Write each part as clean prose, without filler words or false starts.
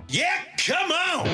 Yeah, come on!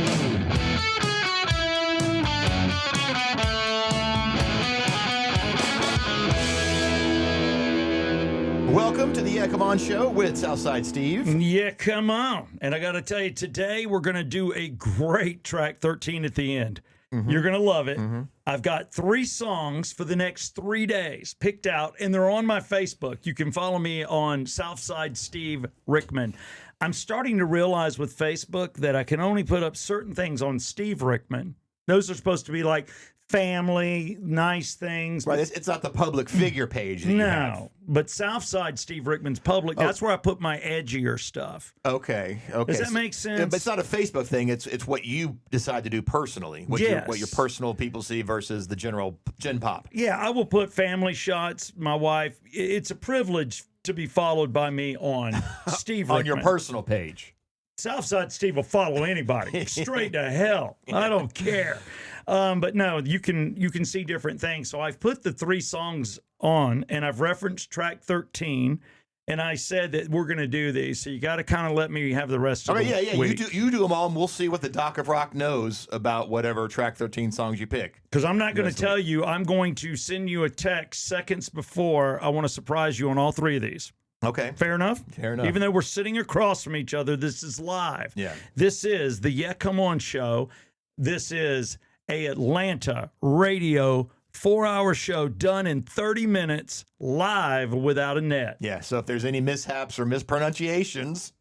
Welcome to the Yeah Come On Show with Southside Steve. Yeah, come on. And I got to tell you, today we're going to do a great track 13 at the end. You're going to love it. I've got 3 songs for the next 3 days picked out, and they're on my Facebook. You can follow me on Southside Steve Rickman. I'm starting to realize with Facebook that I can only put up certain things on Steve Rickman. Those are supposed to be like family, nice things. Right, it's not the public figure page that you have. No, but Southside Steve Rickman's public. That's where I put my edgier stuff. Okay. Does that make sense? Yeah, but it's not a Facebook thing. It's what you decide to do personally. What your personal people see versus the general Gen Pop. Yeah, I will put family shots. My wife. It's a privilege to be followed by me on Steve On Rickman. your personal page. Southside Steve will follow anybody straight to hell. I don't care. But no, you can see different things. So I've put the 3 songs on, and I've referenced track 13, and I said that we're going to do these. So you got to kind of let me have the rest of the week. You do them all, and we'll see what the Doc of Rock knows about whatever track 13 songs you pick. Because I'm not going to tell you. I'm going to send you a text seconds before. I want to surprise you on all 3 of these. Okay. Fair enough? Fair enough. Even though we're sitting across from each other, this is live. Yeah. This is the Yeah Come On Show. This is a Atlanta radio 4-hour show done in 30 minutes live without a net. Yeah, so if there's any mishaps or mispronunciations,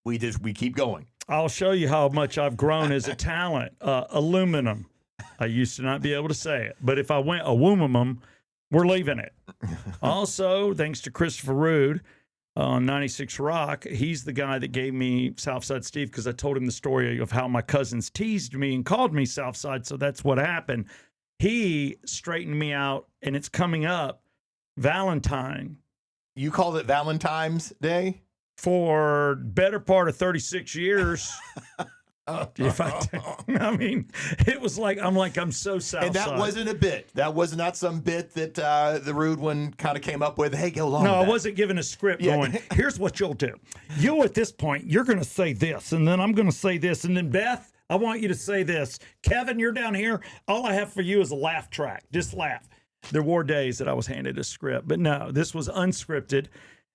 we keep going. I'll show you how much I've grown as a talent. Aluminum. I used to not be able to say it, but if I went aluminum, we're leaving it. Also, thanks to Christopher Rude on 96 Rock, he's the guy that gave me Southside Steve because I told him the story of how my cousins teased me and called me Southside, so that's what happened. He straightened me out, and it's coming up, Valentine. You called it Valentine's Day? For better part of 36 years. I mean, it was like, I'm so Southside. And that wasn't a bit. That was not some bit that the Rude one kind of came up with. Hey, go along with I that. wasn't given a script going, here's what you'll do. You, at this point, you're going to say this, and then I'm going to say this, and then Beth, I want you to say this. Kevin, you're down here. All I have for you is a laugh track. Just laugh. There were days that I was handed a script, but no, this was unscripted.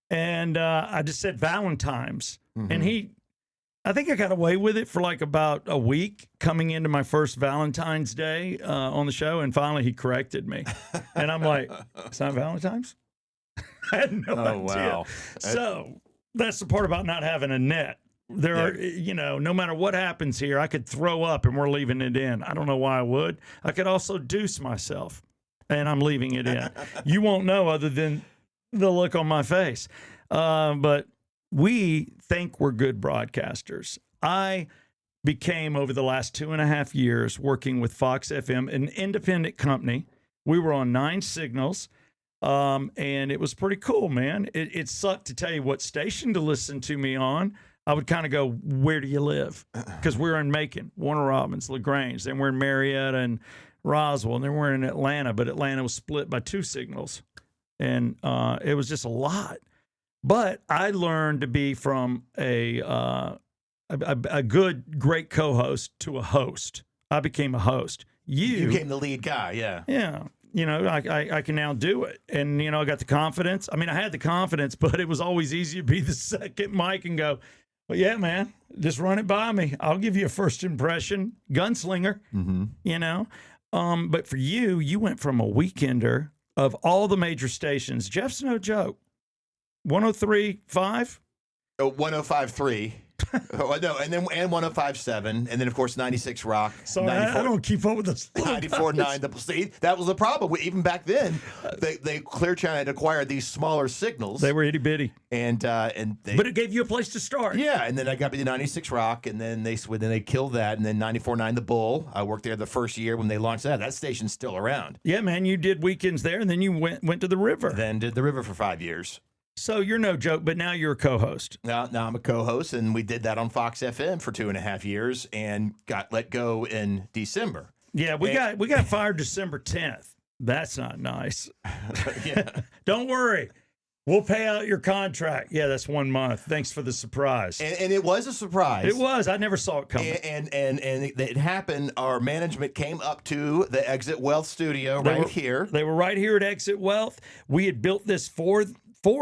And I just said Valentine's. And I think I got away with it for like about a week coming into my first Valentine's Day on the show. And finally he corrected me. And I'm like, it's not Valentine's? I had no idea. Wow. So that's the part about not having a net. There are, no matter what happens here, I could throw up and we're leaving it in. I don't know why I would. I could also deuce myself and I'm leaving it in. You won't know other than the look on my face. But we think we're good broadcasters. I became, over the last 2.5 years, working with Fox FM, an independent company. We were on 9 signals. And it was pretty cool, man. It sucked to tell you what station to listen to me on. I would kind of go, where do you live? Because we're in Macon, Warner Robins, LaGrange. Then we're in Marietta and Roswell. And then we're in Atlanta. But Atlanta was split by 2 signals. And it was just a lot. But I learned to be from a good, great co-host to a host. I became a host. You became the lead guy, yeah. Yeah. I can now do it. And, I got the confidence. I mean, I had the confidence, but it was always easy to be the second mic and go, well, yeah, man, just run it by me. I'll give you a first impression. Gunslinger, But for you went from a weekender of all the major stations. Jeff's no joke. 103.5? 105.3. No, and 105.7, and then of course 96 Rock. Sorry, I don't keep up with this. 94.9. See, that was the problem. Even back then, they Clear Channel had acquired these smaller signals. They were itty bitty, but it gave you a place to start. Yeah, and then I got to 96 Rock, and then they killed that, and then 94.9 The Bull. I worked there the first year when they launched that. That station's still around. Yeah, man, you did weekends there, and then you went to the River. Then did the River for 5 years. So you're no joke, but now you're a co-host. Now I'm a co-host, and we did that on Fox FM for 2.5 years, and got let go in December. Yeah, we got fired December 10th. That's not nice. Yeah. Don't worry. We'll pay out your contract. Yeah, that's 1 month. Thanks for the surprise. And it was a surprise. It was. I never saw it coming. And it happened. Our management came up to the Exit Wealth studio They right were- here. They were right here at Exit Wealth. We had built this for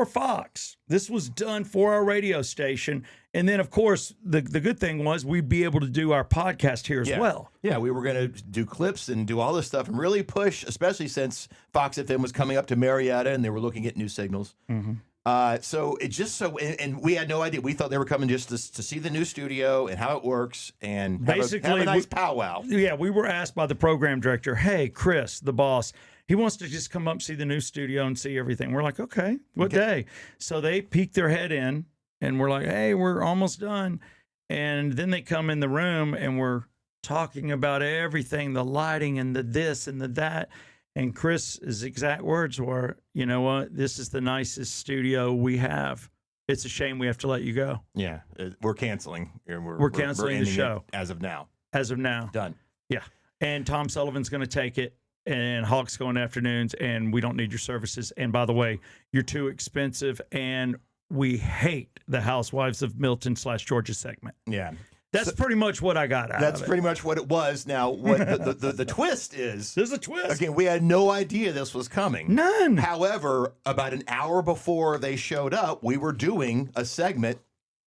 Fox. This was done for our radio station. And then, of course, the good thing was we'd be able to do our podcast here as well. Yeah, we were going to do clips and do all this stuff and really push, especially since Fox FM was coming up to Marietta and they were looking at new signals. So it just and we had no idea. We thought they were coming just to see the new studio and how it works and have Basically, a nice we- powwow. Yeah, we were asked by the program director, hey, Chris, the boss, he wants to just come up, see the new studio and see everything. We're like, okay, what day? So they peek their head in and we're like, hey, we're almost done. And then they come in the room and we're talking about everything, the lighting and the this and the that. And Chris's exact words were, you know what? This is the nicest studio we have. It's a shame we have to let you go Yeah, we're canceling. We're canceling the ending it show. as of now. as of now. Done. Yeah. And Tom Sullivan's going to take it, and Hawk's going afternoons, and we don't need your services. And by the way, you're too expensive, and we hate the Housewives of Milton / Georgia segment. Yeah. That's pretty much what I got out That's of it. pretty much what it was. Now, what the twist is, There's a twist. again, we had no idea this was coming. None. However, about an hour before they showed up, we were doing a segment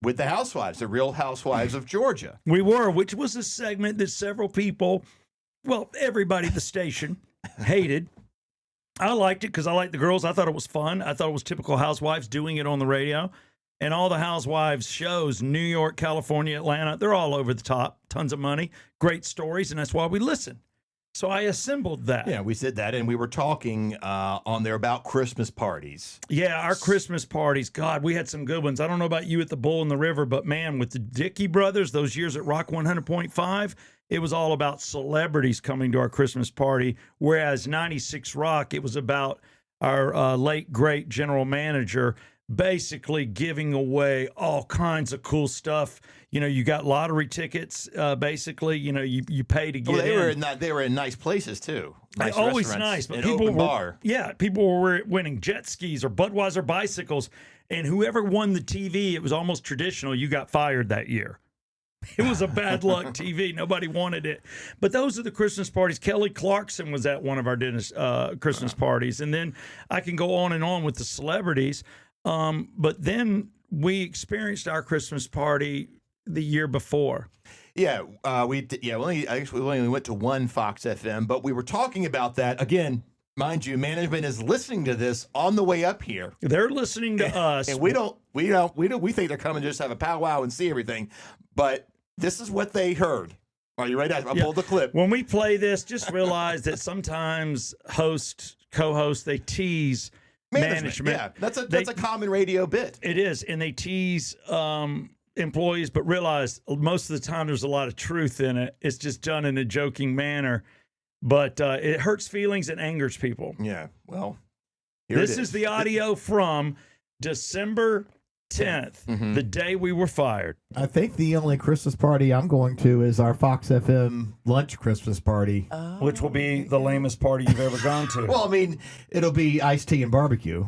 with the Housewives, the Real Housewives of Georgia. We were, which was a segment that several people, well, everybody at the station hated. I liked it because I liked the girls. I thought it was fun. I thought it was typical housewives doing it on the radio. And all the housewives shows, New York, California, Atlanta, they're all over the top. Tons of money, great stories, and that's why we listen. So I assembled that. Yeah, we said that, and we were talking on there about Christmas parties. Yeah, our Christmas parties. God, we had some good ones. I don't know about you at the Bull in the River, but man, with the Dickey brothers, those years at Rock 100.5, it was all about celebrities coming to our Christmas party. Whereas 96 Rock, it was about our late, great general manager basically giving away all kinds of cool stuff. You know, you got lottery tickets, basically. You know, you pay to get Well, in. they were in nice places too. Nice Always restaurants, nice, but an people open were, bar. yeah, people were winning jet skis or Budweiser bicycles, and whoever won the TV, it was almost traditional. You got fired that year. It was a bad luck TV. Nobody wanted it. But those are the Christmas parties. Kelly Clarkson was at one of our Christmas parties, and then I can go on and on with the celebrities. But then we experienced our Christmas party the year before. Yeah, we only went to one Fox FM, but we were talking about that again. Mind you, management is listening to this on the way up here, They're listening to us. and we think they're coming to just have a powwow and see everything, but this is what they heard. Are you ready? I pulled the clip. When we play this, just realize that sometimes co-hosts, they tease management. Yeah, that's a common radio bit. It is, and they tease employees, but realize most of the time there's a lot of truth in it. It's just done in a joking manner, but it hurts feelings and angers people. Yeah, well, here This it is the audio from December 10th, the day we were fired. I think the only Christmas party I'm going to is our Fox FM lunch Christmas party. Which will be the lamest party you've ever gone to. Well, I mean, it'll be iced tea and barbecue.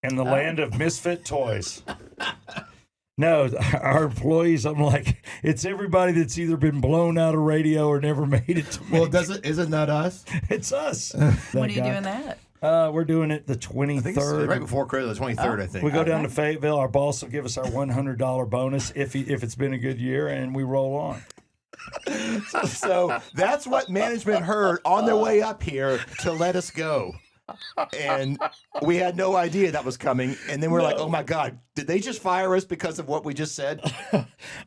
In the land of misfit toys. No, our employees, I'm like, it's everybody that's either been blown out of radio or never made it to Well, make isn't that us? It's us. When are you doing that? We're doing it the I think it's 23rd. right before Christmas, the 23rd, I think. We go down to Fayetteville. Our boss will give us our $100 bonus if it's been a good year, and we roll on. So that's what management heard on their way up here to let us go. And we had no idea that was coming. And then we're like, oh my God, did they just fire us because of what we just said?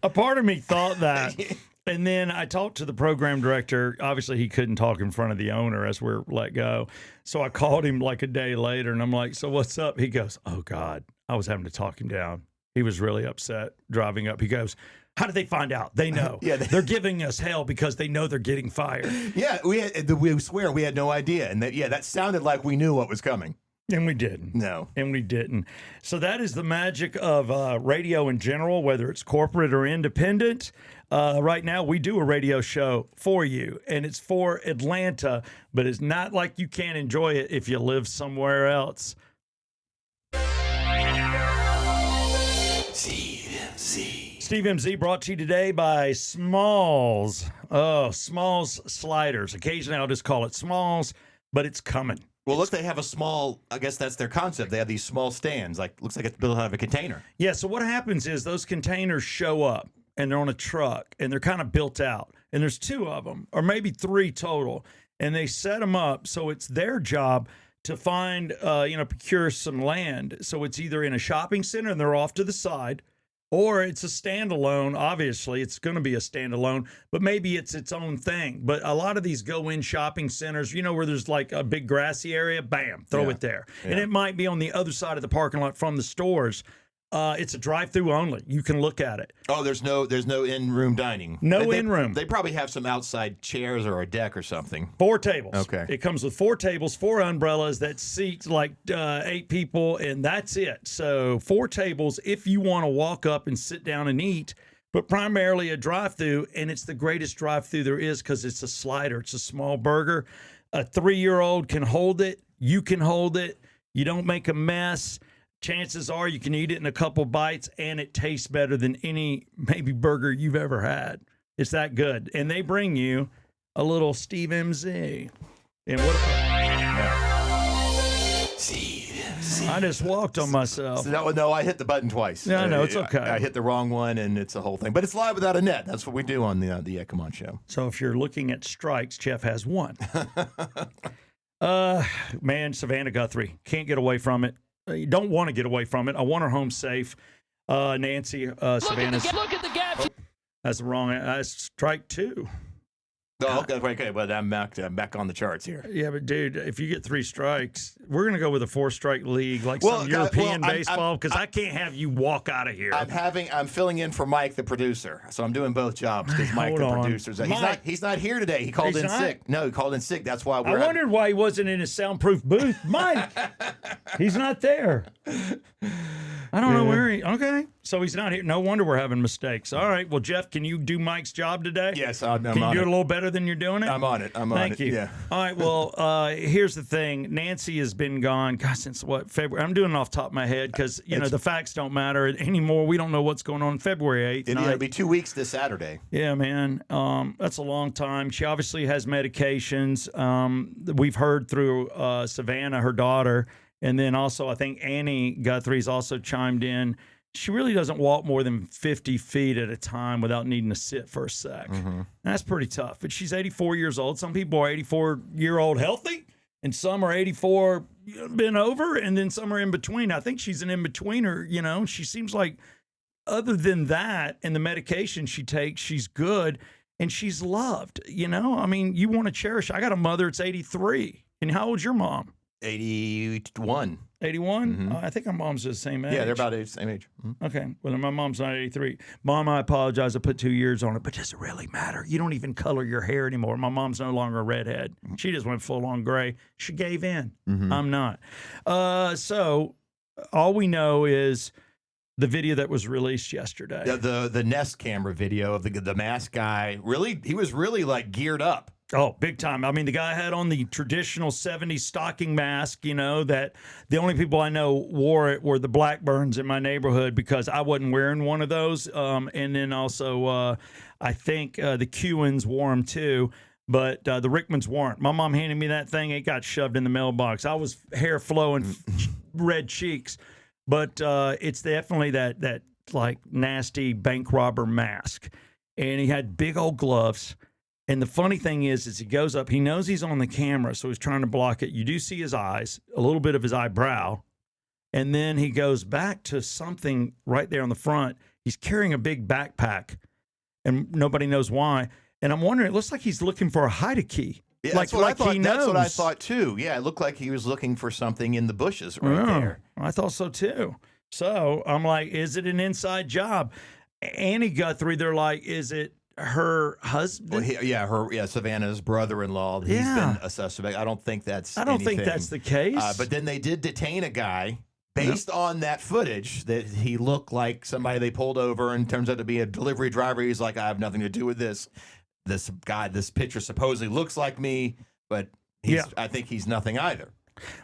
A part of me thought that. And then I talked to the program director. Obviously, he couldn't talk in front of the owner as we're let go. So I called him like a day later, and I'm like, so what's up? He goes, oh, God, I was having to talk him down. He was really upset driving up. He goes, how did they find out? They know. Yeah, they're giving us hell because they know they're getting fired. Yeah, we swear we had no idea. And that sounded like we knew what was coming. And we didn't. No. And we didn't. So that is the magic of radio in general, whether it's corporate or independent. Right now, we do a radio show for you, and it's for Atlanta, but it's not like you can't enjoy it if you live somewhere else. Steve MZ brought to you today by Smalls. Oh, Smalls Sliders. Occasionally I'll just call it Smalls, but it's coming. Well, look, they have a small, I guess that's their concept. They have these small stands, looks like it's built out of a container. Yeah, so what happens is those containers show up and they're on a truck and they're kind of built out. And there's 2 of them, or maybe 3 total. And they set them up so it's their job to find, procure some land. So it's either in a shopping center and they're off to the side, or it's a standalone. Obviously, it's going to be a standalone, but maybe it's its own thing. But a lot of these go-in shopping centers, where there's like a big grassy area, bam, throw it there. Yeah. And it might be on the other side of the parking lot from the stores. It's a drive-through only. You can look at it. Oh, there's no in-room dining. No in-room. They probably have some outside chairs or a deck or something. 4 tables. Okay. It comes with 4 tables, 4 umbrellas that seat like 8 people, and that's it. So 4 tables if you want to walk up and sit down and eat, but primarily a drive-through, and it's the greatest drive-through there is because it's a slider. It's a small burger. A 3-year-old can hold it. You can hold it. You don't make a mess. Chances are you can eat it in a couple bites, and it tastes better than any maybe burger you've ever had. It's that good. And they bring you a little Steve MZ. And what? I just walked on myself. No, I hit the button twice. Yeah, no, it's okay. I hit the wrong one, and it's a whole thing. But it's live without a net. That's what we do on the Come On Show. So if you're looking at strikes, Jeff has 1. Man, Savannah Guthrie. Can't get away from it. You don't want to get away from it. I want her home safe. Nancy, Savannah's. Look at the gap. That's wrong. Strike 2. Oh, okay, but I'm back on the charts here. Yeah, but dude, if you get 3 strikes, we're gonna go with a 4-strike league, like some European baseball, because I can't have you walk out of here. I'm filling in for Mike, the producer, so I'm doing both jobs because Mike, the producer, he's not here today. He called in sick. No, he called in sick. That's why I wondered why he wasn't in his soundproof booth. Mike, he's not there. I don't know where he. Okay, so he's not here. No wonder we're having mistakes. All right, well, Jeff, can you do Mike's job today? Yes, I'm Can you on do it it a little better than you're doing it? I'm on it. Thank you. Yeah. All right. Well, here's the thing. Nancy has been gone, since what, February? I'm doing it off the top of my head because the facts don't matter anymore. We don't know what's going on February 8th. It'll be 2 weeks this Saturday. Yeah, man. That's a long time. She obviously has medications. We've heard through Savannah, her daughter, and then also I think Annie Guthrie's also chimed in. She really doesn't walk more than 50 feet at a time without needing to sit for a sec. Mm-hmm. That's pretty tough. But she's 84 years old. Some people are 84-year-old healthy, and some are 84 been over, and then some are in between. I think she's an in-betweener. She seems like other than that and the medication she takes, she's good, and she's loved. I mean, you want to cherish. I got a mother that's 83. And how old's your mom? 81. 81? Mm-hmm. I think our mom's the same age. Yeah, they're about the same age. Mm-hmm. Okay. Well, my mom's not 83. Mom, I apologize. I put 2 years on it, but does it really matter? You don't even color your hair anymore. My mom's no longer a redhead. She just went full on gray. She gave in. Mm-hmm. I'm not. So all we know is the video that was released yesterday. The Nest camera video of the masked guy. Really, he was really like geared up. Oh, big time. I mean, the guy had on the traditional 70s stocking mask, that the only people I know wore it were the Blackburns in my neighborhood because I wasn't wearing one of those. And then also, I think the Kewans wore them too, but the Rickmans weren't. My mom handed me that thing. It got shoved in the mailbox. I was hair flowing, red cheeks. But it's definitely that like nasty bank robber mask. And he had big old gloves. And the funny thing is he goes up, he knows he's on the camera, so he's trying to block it. You do see his eyes, a little bit of his eyebrow. And then he goes back to something right there on the front. He's carrying a big backpack, and nobody knows why. And I'm wondering, it looks like he's looking for a hide key. Yeah, that's what I thought. That's what I thought too. Yeah, it looked like he was looking for something in the bushes right there. I thought so too. So I'm like, is it an inside job? Annie Guthrie, they're like, is it her husband? Well, Savannah's brother-in-law. He's been a suspect. I don't think that's the case. But then they did detain a guy based on that footage, that he looked like somebody they pulled over and turns out to be a delivery driver. He's like, I have nothing to do with this. This guy, this picture supposedly looks like me, but I think he's nothing either.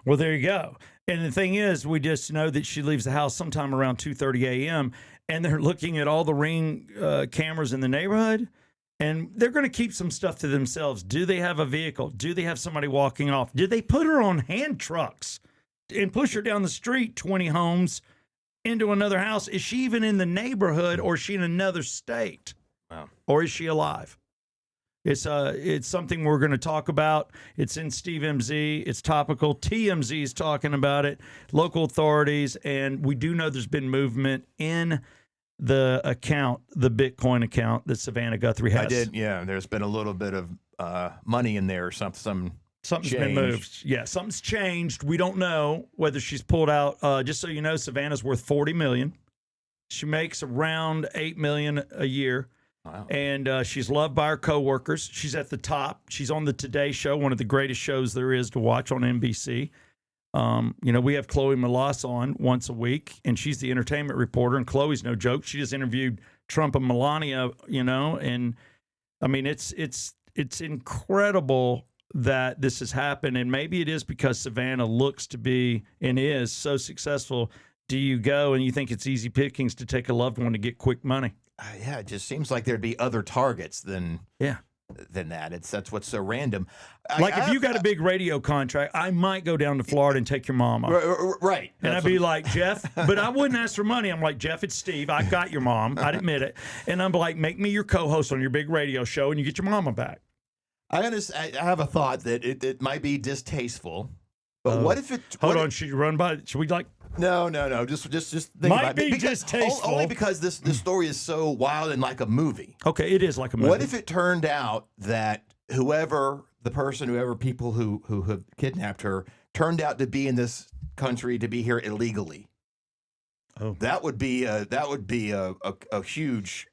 Well, there you go. And the thing is, we just know that she leaves the house sometime around 2:30 a.m., and they're looking at all the Ring cameras in the neighborhood, and they're going to keep some stuff to themselves. Do they have a vehicle? Do they have somebody walking off? Did they put her on hand trucks and push her down the street 20 homes into another house? Is she even in the neighborhood, or is she in another state? Wow. Or is she alive? It's something we're going to talk about. It's in Steve MZ. It's topical. TMZ is talking about it, local authorities, and we do know there's been movement in the account, the Bitcoin account that Savannah Guthrie has. I did, yeah. There's been a little bit of money in there or something's been moved. Yeah, something's changed. We don't know whether she's pulled out. Just so you know, Savannah's worth $40 million. She makes around $8 million a year. Wow. And she's loved by her coworkers. She's at the top. She's on the Today Show, one of the greatest shows there is to watch on NBC. We have Chloe Malas on once a week, and she's the entertainment reporter. And Chloe's no joke. She just interviewed Trump and Melania. And I mean, it's incredible that this has happened. And maybe it is because Savannah looks to be and is so successful. Do you go and you think it's easy pickings to take a loved one to get quick money? Yeah, it just seems like there'd be other targets than that. That's what's so random. If you got a big radio contract, I might go down to Florida and take your mama. Right. And I'd be like, Jeff, but I wouldn't ask for money. I'm like, Jeff, it's Steve. I got your mom. I'd admit it. And I'm like, make me your co-host on your big radio show and you get your mama back. I have a thought that it might be distasteful, but what if it... Hold on, should you run by... Should we like... No. Just think might about be it. distasteful. Only because this story is so wild and like a movie. Okay, it is like a movie. What if it turned out that whoever people who have kidnapped her turned out to be in this country, to be here illegally? Oh, that would be a huge,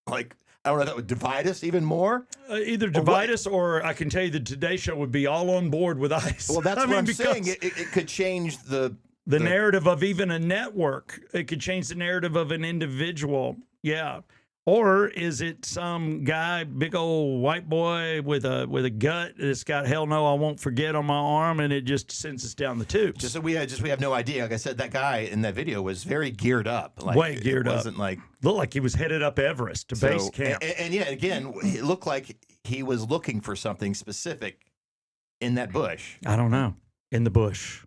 like, I don't know, that would divide us even more. Either divide us, or I can tell you the Today Show would be all on board with ICE. Well, that's what I'm saying. It could change the narrative of even a network. It could change the narrative of an individual. Yeah. Or is it some guy, big old white boy with a gut that's got "hell no, I won't forget" on my arm, and it just sends us down the tubes? Just so we have no idea. Like I said, that guy in that video was very geared up. Like, way geared up. Wasn't like looked like he was headed up Everest to base camp. And yeah, again, it looked like he was looking for something specific in that bush. I don't know. In the bush.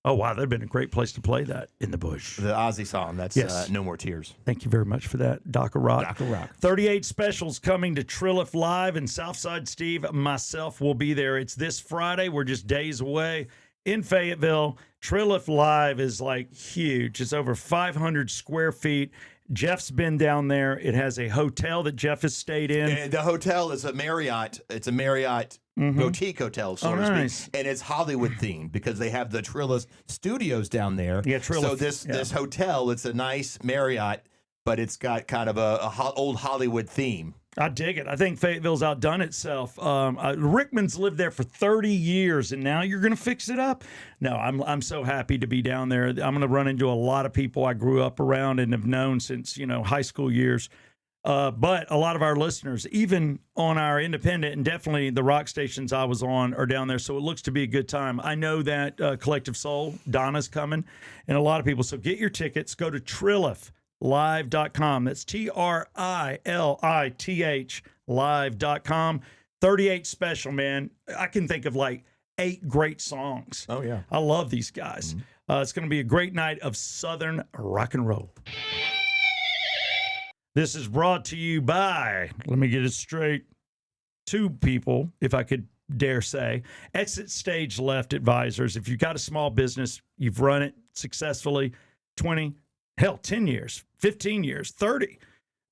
Oh, wow, that'd been a great place to play that, In the Bush. The Ozzy song, that's yes. No More Tears. Thank you very much for that, Doc of Rock. Doc of Rock. 38 specials coming to Trilliff Live, and Southside Steve, myself, will be there. It's this Friday. We're just days away in Fayetteville. Trilliff Live is like huge. It's over 500 square feet. Jeff's been down there. It has a hotel that Jeff has stayed in. And the hotel is a Marriott. It's a Marriott boutique hotel, so to speak. And it's Hollywood themed because they have the Trillis studios down there. Yeah, Trillis. So this hotel, it's a nice Marriott, but it's got kind of a old Hollywood theme. I dig it. I think Fayetteville's outdone itself. Rickman's lived there for 30 years, and now you're going to fix it up? No, I'm so happy to be down there. I'm going to run into a lot of people I grew up around and have known since, high school years. But a lot of our listeners, even on our independent and definitely the rock stations I was on, are down there. So it looks to be a good time. I know that Collective Soul, Donna's coming, and a lot of people. So get your tickets. Go to TrillithLive.com. That's TRILITH live.com. 38 special, man. I can think of like 8 great songs. Oh, yeah. I love these guys. It's going to be a great night of Southern rock and roll. This is brought to you by, let me get it straight, 2 people, if I could dare say, Exit Stage Left Advisors. If you've got a small business, you've run it successfully 20, 10 years, 15 years, 30,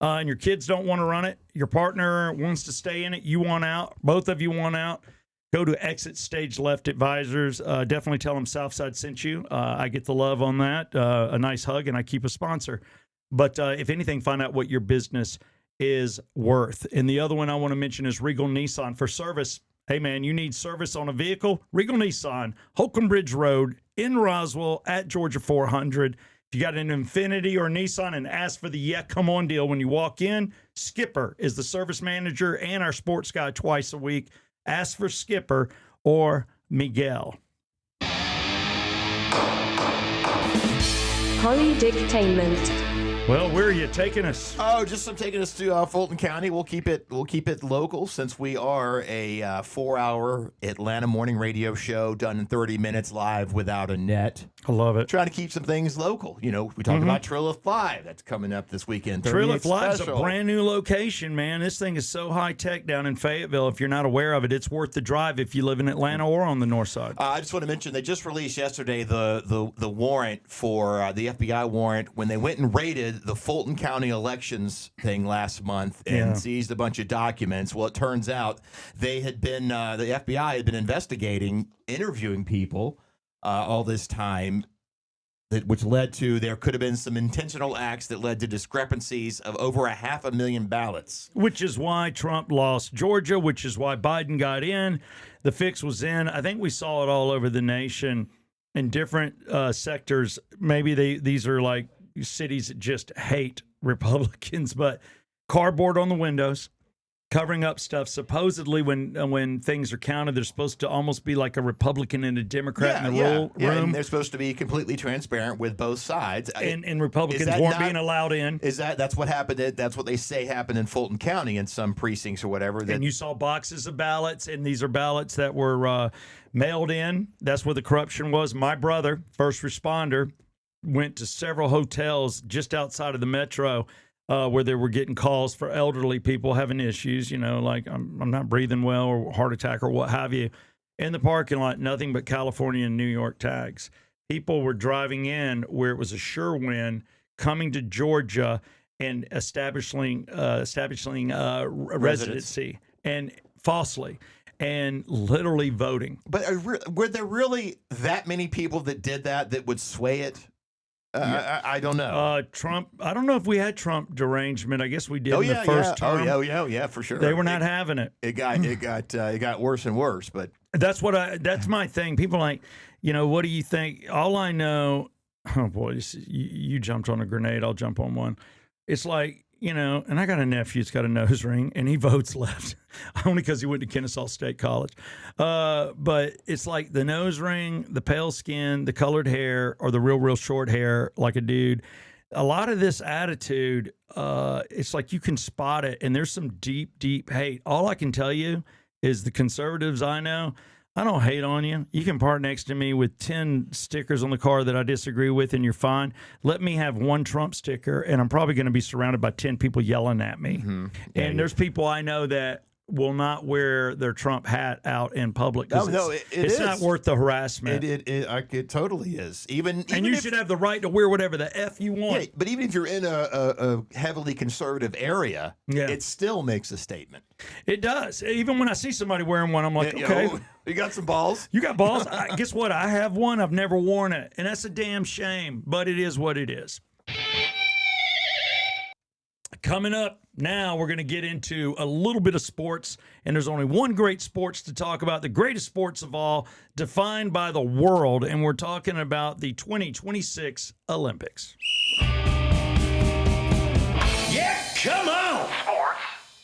and your kids don't want to run it, your partner wants to stay in it, you want out, both of you want out, go to Exit Stage Left Advisors. Definitely tell them Southside sent you. I get the love on that, a nice hug, and I keep a sponsor. But if anything, find out what your business is worth. And the other one I want to mention is Regal Nissan for service. Hey, man, you need service on a vehicle? Regal Nissan, Holcomb Bridge Road in Roswell at Georgia 400. If you got an Infiniti or Nissan and ask for the Yeah Come On deal when you walk in, Skipper is the service manager and our sports guy twice a week. Ask for Skipper or Miguel. Polydictainment. Well, where are you taking us? Oh, I'm taking us to Fulton County. We'll keep it local since we are a 4-hour Atlanta morning radio show done in 30 minutes live without a net. I love it. Trying to keep some things local. You know, we talked about Trilith Live. That's coming up this weekend. Trilith Live's a special. brand new location, man. This thing is so high tech down in Fayetteville. If you're not aware of it, it's worth the drive if you live in Atlanta or on the north side. I just want to mention they just released yesterday the warrant for the FBI warrant when they went and raided the Fulton County elections thing last month and seized a bunch of documents. Well, it turns out they had been the FBI had been investigating, interviewing people all this time, which led to there could have been some intentional acts that led to discrepancies of over 500,000 ballots. Which is why Trump lost Georgia, which is why Biden got in. The fix was in. I think we saw it all over the nation in different sectors. Maybe these are like cities that just hate Republicans, but cardboard on the windows, covering up stuff. Supposedly, when things are counted, they're supposed to almost be like a Republican and a Democrat in the room. And they're supposed to be completely transparent with both sides. And Republicans weren't being allowed in. That's what happened? That's what they say happened in Fulton County in some precincts or whatever. And you saw boxes of ballots, and these are ballots that were mailed in. That's where the corruption was. My brother, first responder, went to several hotels just outside of the metro where they were getting calls for elderly people having issues, you know, like I'm not breathing well or heart attack or what have you. In the parking lot, nothing but California and New York tags. People were driving in where it was a sure win, coming to Georgia and establishing residency and falsely. And literally voting. But were there really that many people that did that would sway it? I don't know. Trump. I don't know if we had Trump derangement. I guess we did in the first term. Oh, for sure. They were not having it. It got worse and worse. But that's my thing. People are like, you know, what do you think? All I know. Oh boy, you jumped on a grenade. I'll jump on one. It's like, you know, and I got a nephew that's got a nose ring, and he votes left, only because he went to Kennesaw State College. But it's like the nose ring, the pale skin, the colored hair, or the real short hair, like a dude. A lot of this attitude, it's like you can spot it, and there's some deep hate. All I can tell you is the conservatives I know, I don't hate on you. You can park next to me with 10 stickers on the car that I disagree with, and you're fine. Let me have one Trump sticker, and I'm probably going to be surrounded by 10 people yelling at me. Mm-hmm. And there's people I know that will not wear their Trump hat out in public. It's not worth the harassment. It totally is. Even you should have the right to wear whatever the F you want. Yeah, but even if you're in a heavily conservative area, it still makes a statement. It does. Even when I see somebody wearing one, I'm like, okay. You got some balls? You got balls? Guess what? I have one. I've never worn it. And that's a damn shame. But it is what it is. Coming up now, we're going to get into a little bit of sports, and there's only one great sports to talk about, the greatest sports of all, defined by the world, and we're talking about the 2026 Olympics. Yeah, come on!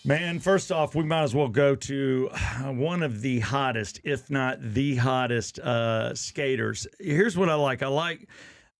Man, first off, we might as well go to one of the hottest, if not the hottest, skaters. Here's what I like. I like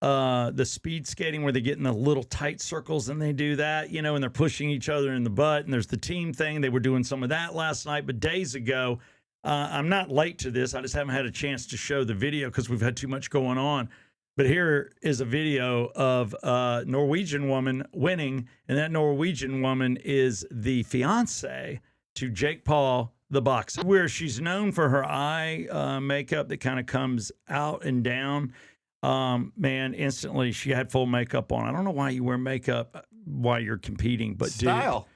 the speed skating where they get in the little tight circles and they do that, you know, and they're pushing each other in the butt. And there's the team thing. They were doing some of that last night, but days ago, I'm not late to this. I just haven't had a chance to show the video because we've had too much going on. But here is a video of a Norwegian woman winning, and that Norwegian woman is the fiance to Jake Paul, the boxer, where she's known for her eye makeup that kind of comes out and down. Man, instantly she had full makeup on. I don't know why you wear makeup while you're competing, but style.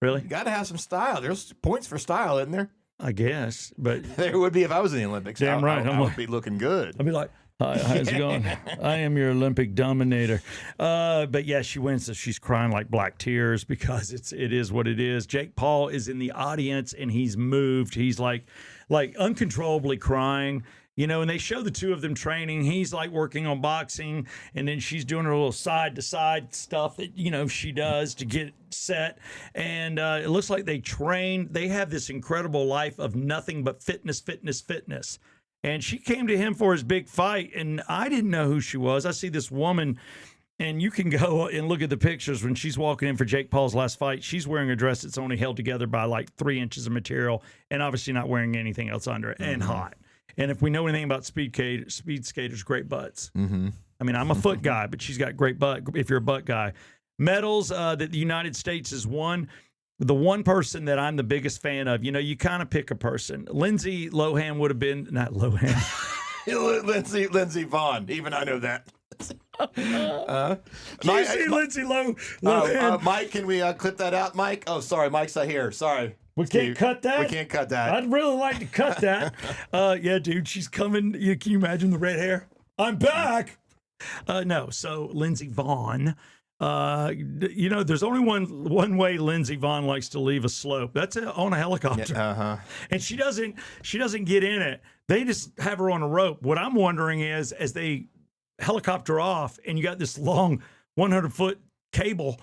Really? You got to have some style. There's points for style, isn't there? I guess, but there would be if I was in the Olympics. Damn right. I would be looking good. I'd be like, hi, how's it going? I am your Olympic dominator. But yeah, she wins, so she's crying like black tears because it is what it is. Jake Paul is in the audience and he's moved. He's like like uncontrollably crying. You know, and they show the two of them training. He's like working on boxing, and then she's doing her little side to side stuff that, you know, she does to get set. And it looks like they train. They have this incredible life of nothing but fitness, fitness, fitness. And she came to him for his big fight, and I didn't know who she was. I see this woman, and you can go and look at the pictures when she's walking in for Jake Paul's last fight. She's wearing a dress that's only held together by like 3 inches of material, and obviously not wearing anything else under it, and hot. And if we know anything about speed skaters, great butts. Mm-hmm. I mean, I'm a foot guy, but she's got great butt if you're a butt guy. Medals that the United States has won. The one person that I'm the biggest fan of, you know, you kind of pick a person. Lindsay Lohan would have been, not Lohan. Lindsey Vaughn. Even I know that. Can you see Lindsay Lohan? Mike, can we clip that out, Mike? Oh, sorry, Mike's not here. Sorry. We can't cut that? We can't cut that. I'd really like to cut that. Yeah, dude, she's coming. Can you imagine the red hair? I'm back. No, so Lindsey Vaughn. You know, there's only one way Lindsey Vaughn likes to leave a slope. That's on a helicopter. Yeah, and she doesn't get in it. They just have her on a rope. What I'm wondering is, as they helicopter off, and you got this long 100-foot cable.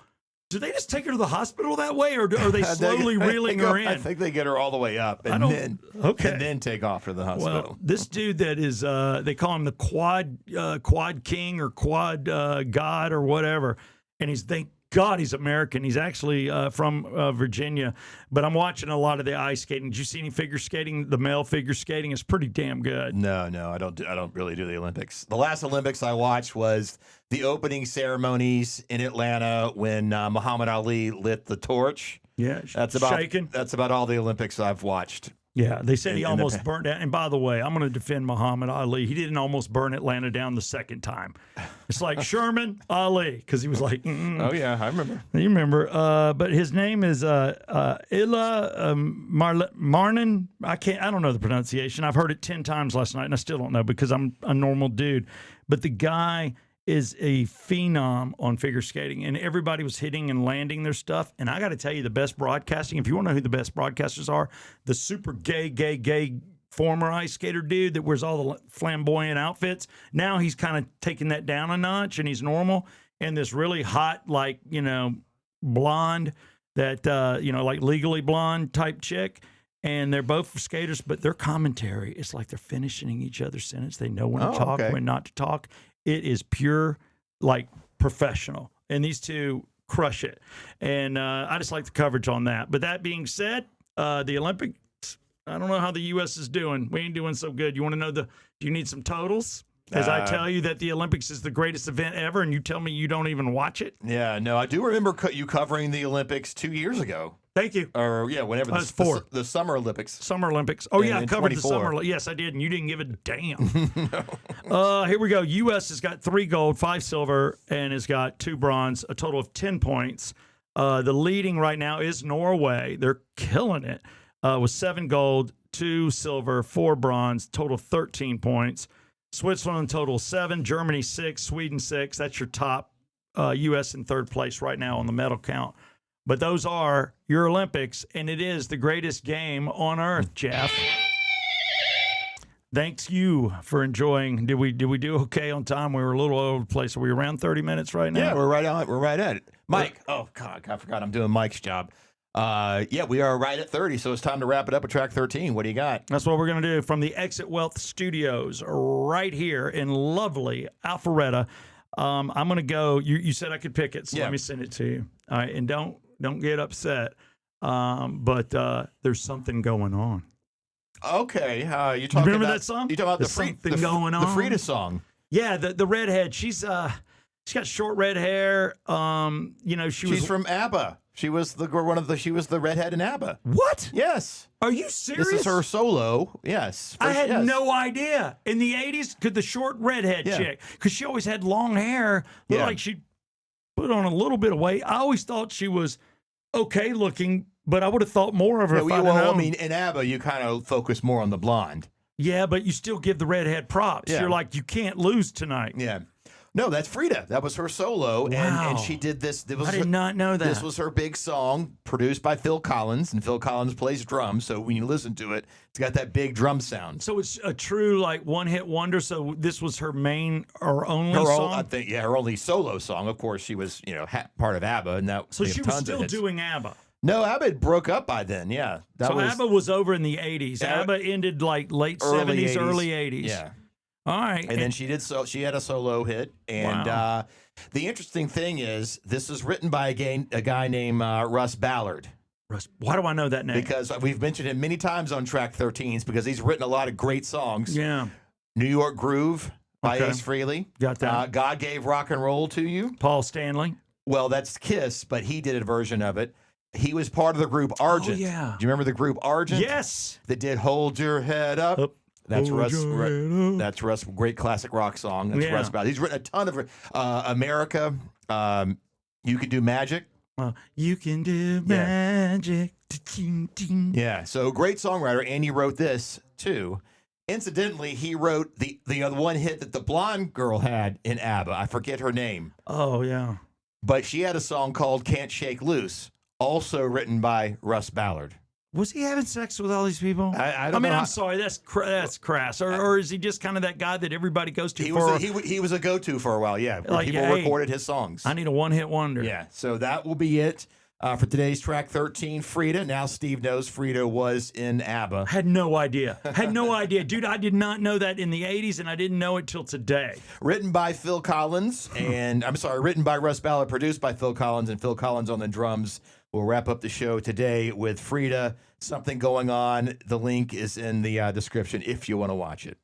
Do they just take her to the hospital that way, or are they slowly reeling her in? I think they get her all the way up and then take off to the hospital. Well, this dude that is, they call him the quad king or quad god or whatever, and thank God he's American. He's actually from Virginia, but I'm watching a lot of the ice skating. Did you see any figure skating? The male figure skating is pretty damn good. No, I don't really do the Olympics. The last Olympics I watched was the opening ceremonies in Atlanta when Muhammad Ali lit the torch. Yeah, that's about all the Olympics I've watched. Yeah, they said he almost burned down. And by the way, I'm going to defend Muhammad Ali. He didn't almost burn Atlanta down the second time. It's like Sherman Ali, because he was like, oh yeah, I remember. You remember? But his name is Illa Marnin. I don't know the pronunciation. I've heard it 10 times last night, and I still don't know because I'm a normal dude. But the guy is a phenom on figure skating, and everybody was hitting and landing their stuff. And I got to tell you, the best broadcasting, if you want to know who the best broadcasters are, the super gay former ice skater dude that wears all the flamboyant outfits. Now he's kind of taking that down a notch, and he's normal. And this really hot, like, you know, blonde that, you know, like Legally Blonde type chick. And they're both skaters, but their commentary, it's like they're finishing each other's sentence. They know when to talk, when not to talk. It is pure, like, professional. And these two crush it. And I just like the coverage on that. But that being said, the Olympics, I don't know how the U.S. is doing. We ain't doing so good. You want to know do you need some totals? As I tell you that the Olympics is the greatest event ever, and you tell me you don't even watch it? Yeah, no, I do remember you covering the Olympics 2 years ago. Thank you. Or, yeah, whenever the Summer Olympics. Summer Olympics. Oh, yeah, I covered the Summer. Yes, I did, and you didn't give a damn. No. Here we go. U.S. has got 3 gold, 5 silver, and has got 2 bronze, a total of 10 points. The leading right now is Norway. They're killing it with 7 gold, 2 silver, 4 bronze, total 13 points. Switzerland total 7, Germany 6, Sweden 6. That's your top. U.S. in 3rd place right now on the medal count. But those are your Olympics, and it is the greatest game on earth, Jeff. Thanks you for enjoying. Did we do okay on time? We were a little all over the place. Are we around 30 minutes right now? Yeah, we're right on. We're right at it. Mike. Oh God, I forgot I'm doing Mike's job. Yeah, we are right at 30, so it's time to wrap it up with track 13. What do you got? That's what we're going to do from the Exit Wealth Studios right here in lovely Alpharetta. I'm going to go. You said I could pick it, so let me send it to you. All right, and don't get upset. But there's something going on. Okay, you talking remember about that song? You talking about the Frida song? Yeah, the redhead. She's got short red hair. You know, she's from ABBA. She was the redhead in ABBA. What? Yes. Are you serious? This is her solo. Yes. I had no idea. In the 80s, could the short redhead chick, because she always had long hair, looked like she put on a little bit of weight. I always thought she was okay looking, but I would have thought more of her. I mean, in ABBA, you kind of focus more on the blonde. Yeah, but you still give the redhead props. Yeah. You're like, you can't lose tonight. Yeah. No, that's Frida. That was her solo, Wow. and she did this. I did not know that. This was her big song, produced by Phil Collins, and Phil Collins plays drums. So when you listen to it, it's got that big drum sound. So it's a true like one-hit wonder. So this was her main or only Her song. I think, her only solo song. Of course, she was part of ABBA, and that. So they have she was tons of still hits. doing ABBA. No, ABBA had broke up by then. Yeah, So ABBA was over in the 80s. Yeah. ABBA ended like late Early 70s, 80s. early 80s. Yeah. All right. And then she had a solo hit. And Wow. the interesting thing is, this is written by a guy named Russ Ballard. Russ, why do I know that name? Because we've mentioned him many times on Track 13s because he's written a lot of great songs. Yeah. New York Groove by Okay. Ace Frehley. Got that. God Gave Rock and Roll to You. Paul Stanley. Well, that's Kiss, but he did a version of it. He was part of the group Argent. Oh, yeah. Do you remember the group Argent? Yes. That did Hold Your Head Up. Up. That's Hold Russ. your head up. That's Russ. Great classic rock song. That's Yeah. Russ Ballard. He's written a ton of America. You Could Do Magic. You can do Yeah. magic. Ting. Yeah. So great songwriter, and he wrote this too. Incidentally, he wrote the other one hit that the blonde girl had in ABBA. I forget her name, Oh, yeah. but she had a song called "Can't Shake Loose," also written by Russ Ballard. Was he having sex with all these people? I don't mean, know I'm how- sorry. That's crass. Or is he just kind of that guy that everybody goes to He for? was a go-to for a while. Yeah, where Like, people hey, recorded his songs. I need a one-hit wonder. Yeah, so that will be it for today's Track 13. Frida. Now Steve knows Frida was in ABBA. Had no idea. Dude, I did not know that in the 80s, and I didn't know it till today. Written by Phil Collins, and written by Russ Ballard, produced by Phil Collins, and Phil Collins on the drums. We'll wrap up the show today with Frida, Something Going On. The link is in the description if you want to watch it.